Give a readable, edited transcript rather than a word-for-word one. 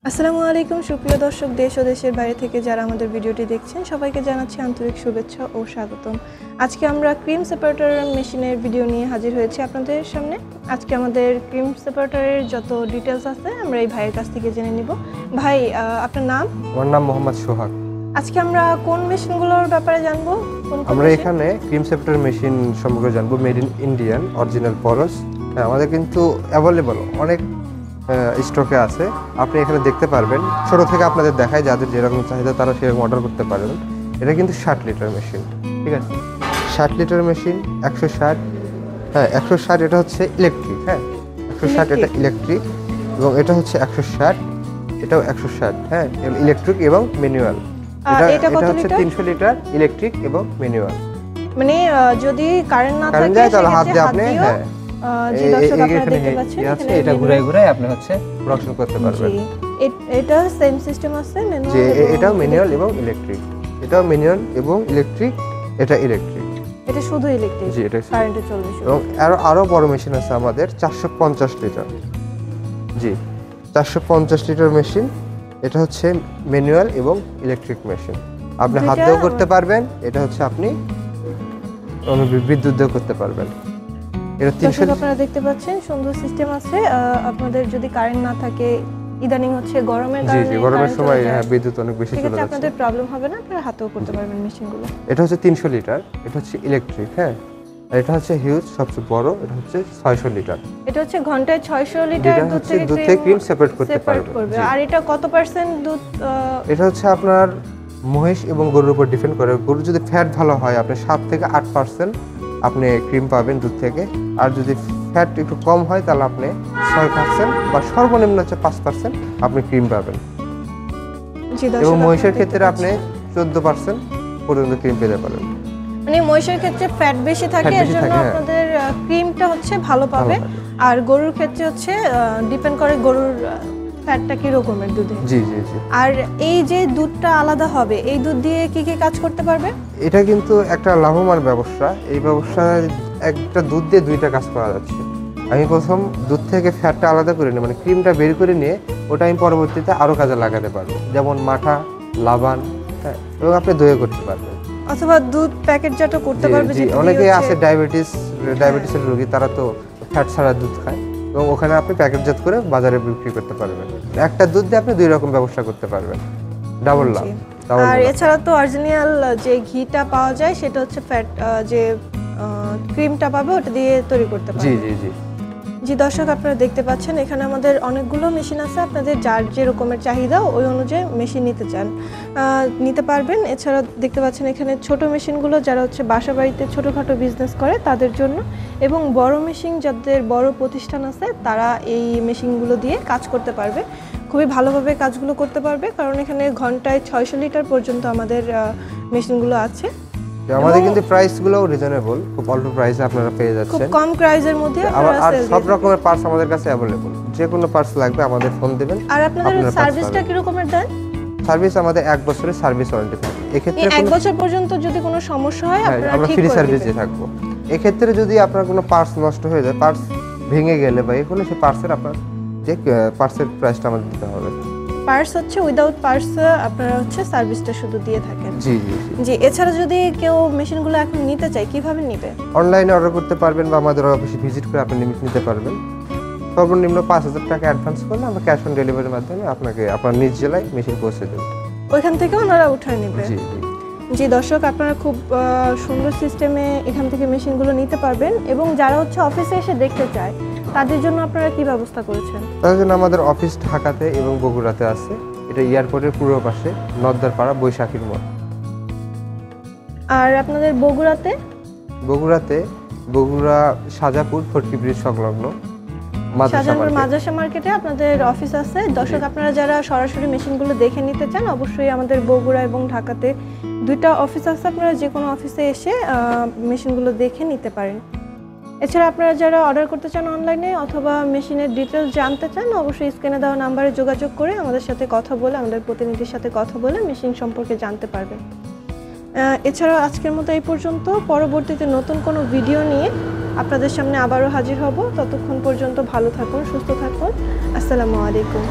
আসসালামু আলাইকুম সুপ্রিয় দর্শক, দেশ ও দেশের বাইরে থেকে যারা আমাদের ভিডিওটি দেখছেন সবাইকে জানাচ্ছি আন্তরিক শুভেচ্ছা ও স্বাগতম। আজকে আমরা ক্রিম সেপারেটর মেশিনের ভিডিও নিয়ে হাজির হয়েছি আপনাদের সামনে। আজকে আমাদের ক্রিম সেপারেটরের যত ডিটেলস আছে আমরা এই ভাইয়ের কাছ থেকে জেনে নিব। ভাই, আপনার নাম? আমার নাম মোহাম্মদ সোহাগ। আজকে আমরা কোন মেশিনগুলোর ব্যাপারে জানবো? আমরা এখানে ক্রিম সেপারেটর মেশিন সম্পর্কে জানবো, মেড ইন ইন্ডিয়ান অরিজিনাল পরস। আমাদের কিন্তু অ্যাভেলেবল অনেক স্টকে আছে, আপনি এখানে দেখতে পারবেন। ছোট থেকে আপনাদের দেখায়, যাদের যেরকম চাহিদা তারা সেরকম অর্ডার করতে পারবেন। এটা কিন্তু 60 লিটার মেশিন, ঠিক আছে? 60 লিটার মেশিন 160, 160 এটা হচ্ছে ইলেকট্রিক, 160 এটা ইলেকট্রিক, এবং এটা হচ্ছে 160, এটাও 160, ইলেকট্রিক এবং ম্যানুয়াল। এটা হচ্ছে 300 লিটার ইলেকট্রিক এবং ম্যানুয়াল। মানে যদি কারেন্ট না থাকে তাহলে হাত দিয়ে আপনি যে দর্শক আপনারা দেখতে পাচ্ছেন এখানে এটা ঘুরায় আপনি হচ্ছে প্রোডাকশন করতে পারবেন। এটা সেম সিস্টেম আছে ম্যানুয়াল, যে এটাও ম্যানুয়াল এবং ইলেকট্রিক, এটাও ম্যানুয়াল এবং ইলেকট্রিক, এটা ইলেকট্রিক, এটা শুধু ইলেকট্রিক, জি এটা কারেন্টে চলবে। এবং আরো বড় মেশিন আছে আমাদের 450 লিটার, জি 450 লিটার মেশিন। এটা হচ্ছে ম্যানুয়াল এবং ইলেকট্রিক মেশিন, আপনি হাত দিয়েও করতে পারবেন, এটা হচ্ছে আপনি বিদ্যুৎ দিয়েও করতে পারবেন। এটা 300 আপনারা দেখতে পাচ্ছেন সুন্দর সিস্টেম আছে। আপনাদের যদি কারেন্ট না থাকে, ইদানিং হচ্ছে গরমের কারণে, জি গরমের সময় বিদ্যুৎ অনেক বেশি চলে যাচ্ছে, আপনাদের প্রবলেম হবে না, আপনারা হাতেও করতে পারবেন মেশিনগুলো। এটা হচ্ছে 300 লিটার, এটা হচ্ছে ইলেকট্রিক, আর এটা হচ্ছে হিউজ সবচেয়ে বড়, এটা হচ্ছে 600 লিটার। এটা হচ্ছে ঘন্টায় 600 লিটার দুধ থেকে ক্রিম সেপারেট করতে পারবে। আর এটা কত পার্সেন্ট দুধ? এটা হচ্ছে আপনার মহিষ এবং গরুর উপর ডিপেন্ড করে। গরু যদি ফ্যাট ভালো হয়, আপনি 7 থেকে 8% আপনি ক্রিম পাবেন দুধ থেকে। আর যদি ফ্যাট একটু কম হয়, তাহলে আপনি 6% বা সর্বনিম্ন হচ্ছে 5% আপনি ক্রিম পাবেন। এবং মহিষের ক্ষেত্রে আপনি 14% পর্যন্ত ক্রিম পেতে পারেন। মানে মহিষের ক্ষেত্রে ফ্যাট বেশি থাকে, এর জন্য আপনাদের ক্রিমটা হচ্ছে ভালো পাবে। আর গরুর ক্ষেত্রে হচ্ছে ডিপেন্ড করে গরুর ফ্যাটটা কি রকমের দুধে। জি জি জি। আর এই যে দুধটা আলাদা হবে, এই দুধ দিয়ে কি কি কাজ করতে পারবে? এটা কিন্তু একটা লাভবান ব্যবসা। এই ব্যবসায় একটা দুধ দিয়ে দুইটা কাজ করা যাচ্ছে। আমি প্রথম দুধ থেকে ফ্যাটটা আলাদা করে নিয়ে, মানে ক্রিমটা বের করে নিয়ে, ওটা আমি পরবর্তীতে আরো কাজে লাগাতে পারবো, যেমন মাঠা, লাবান, এবং আপনি দই করতে পারবেন, অথবা দুধ প্যাকেটজাত করতে পারবে। জি অনেকে আছে ডায়াবেটিসের রোগী, তারা তো ফ্যাট ছাড়া দুধ খায়, এবং ওখানে আপনি প্যাকেটজাত করে বাজারে বিক্রি করতে পারবেন। একটা দুধ দিয়ে আপনি দুই রকম ব্যবসা করতে পারবেন, ডাবল লাভ। আর এছাড়া তো অরিজিনাল যে ঘিটা পাওয়া যায়, সেটা হচ্ছে ফ্যাট, যে ক্রিমটা পাবে ওটা দিয়ে তৈরি করতে পারবে। জি জি জি জি দর্শক, আপনারা দেখতে পাচ্ছেন এখানে আমাদের অনেকগুলো মেশিন আছে। আপনাদের যার যে রকমের চাহিদা ওই অনুযায়ী মেশিন নিতে চান নিতে পারবেন। এছাড়া দেখতে পাচ্ছেন এখানে ছোট মেশিনগুলো যারা হচ্ছে বাসা বাড়িতে ছোটোখাটো বিজনেস করে তাদের জন্য, এবং বড় মেশিন যাদের বড় প্রতিষ্ঠান আছে তারা এই মেশিনগুলো দিয়ে কাজ করতে পারবে, খুবই ভালোভাবে কাজগুলো করতে পারবে। কারণ এখানে ঘন্টায় 600 লিটার পর্যন্ত আমাদের মেশিনগুলো আছে। আমাদের কিন্তু প্রাইসগুলো রিজনেবল, খুব অল্প প্রাইসে আপনারা পেয়ে যাচ্ছেন, খুব কম প্রাইসের মধ্যে। আর সব রকমের পার্টস আমাদের কাছে अवेलेबल, যে কোনো পার্টস লাগবে আমাদের ফোন দিবেন। আর আপনাদের সার্ভিসটা কি রকমের দেন? সার্ভিস আমাদের 1 বছরের সার্ভিস ওয়ারেন্টি থাকে। এক্ষেত্রে 1 বছর পর্যন্ত যদি কোনো সমস্যা হয় আমরা ফ্রি সার্ভিস দিয়ে থাকবো। এক্ষেত্রে যদি আপনার কোনো পার্টস নষ্ট হয়ে যায়, পার্টস ভেঙে গেলে বা এগুলো, সেই পার্টসের আপনার যে পার্টসের প্রাইসটা আমাদের দিতে হবে। পার্টস হচ্ছে উইদাউট পার্টস আপনারা হচ্ছে সার্ভিসটা শুধু দিয়ে থাকেন। জি জি জি। এছাড়া যদি কেউ মেশিনগুলো এখন নিতে চায়, কিভাবে নেবে? অনলাইনে অর্ডার করতে পারবেন বা আমাদের অফিসে ভিজিট করে আপনি নিতে পারবেন। সর্বনিম্ন 5000 টাকা অ্যাডভান্স করলে আমরা ক্যাশ অন ডেলিভারির মাধ্যমে আপনাকে আপনার নিজ জেলায় মেশিন পৌঁছে দেব, ওইখান থেকে ওনারা উঠায় নেবে। জি জি জি দর্শক, আপনারা খুব সুন্দর সিস্টেমে এখান থেকে মেশিনগুলো নিতে পারবেন। এবং যারা হচ্ছে অফিসে এসে দেখতে চায় তাদের জন্য আপনারা কি ব্যবস্থা করেছেন? তাদের জন্য আমাদের অফিস ঢাকাতে এবং বগুড়াতে আছে। এটা এয়ারপোর্টের পূর্ব পাশে, নদ্দারপাড়া, বৈশাখীর মোড়। আর আপনাদের বগুড়া সাজাপুর ফটকি ব্রিজ সংলগ্ন মাদ্রাসা মার্কেটে আপনাদের অফিস আছে। দর্শক, আপনারা যারা সরাসরি মেশিনগুলো দেখে নিতে চান, অবশ্যই আমাদের বগুড়া এবং ঢাকাতে দুইটা অফিস আছে। আপনারা যে কোনো অফিসে এসে মেশিনগুলো দেখে নিতে পারেন। এছাড়া আপনারা যারা অর্ডার করতে চান অনলাইনে অথবা মেশিনের ডিটেলস জানতে চান, অবশ্যই স্ক্রিনে দেওয়া নাম্বারে যোগাযোগ করে আমাদের সাথে কথা বলে, আমাদের প্রতিনিধির সাথে কথা বলে মেশিন সম্পর্কে জানতে পারবেন। এছাড়া আজকের মতো এই পর্যন্ত। পরবর্তীতে নতুন কোনো ভিডিও নিয়ে আপনাদের সামনে আবারও হাজির হব। ততক্ষণ পর্যন্ত ভালো থাকুন, সুস্থ থাকুন। আসসালামু আলাইকুম।